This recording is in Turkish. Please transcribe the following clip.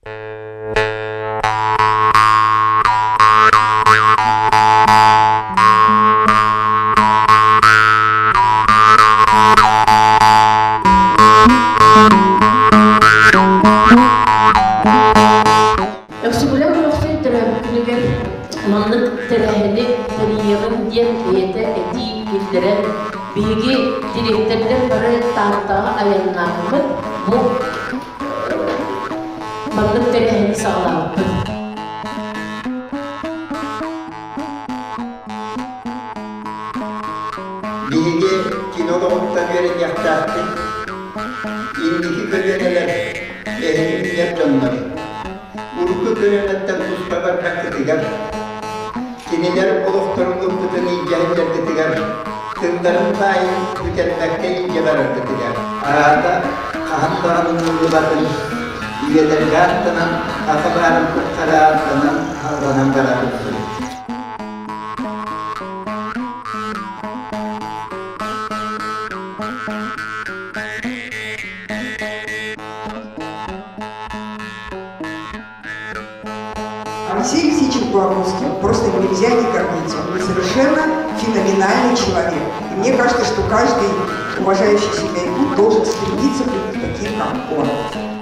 Manlık tereheli teriyağın diyen eyete eti iflere bilgi direktörler para tahtağa ayanlarımı bu manlık tereheli sağlamı. Bilgi kinologta göre yaktaktı. İndiki köleneler ehli yapcanlar. Urku kölenetten tuzkalar taktılar. Kiniler olukturuluk bütün icahiller dediler. Tırların daim tükenmekte ince varar dediler. Arada kahanlarının nurluların üyeler gâttanan, akabarın kararlanan, havlanan kararlıdır. Алексей Алексеевич Плаховский просто нельзя не кормить. Он совершенно феноменальный человек. И мне кажется, что каждый уважающий себя игрок должен стремиться быть таким, как он.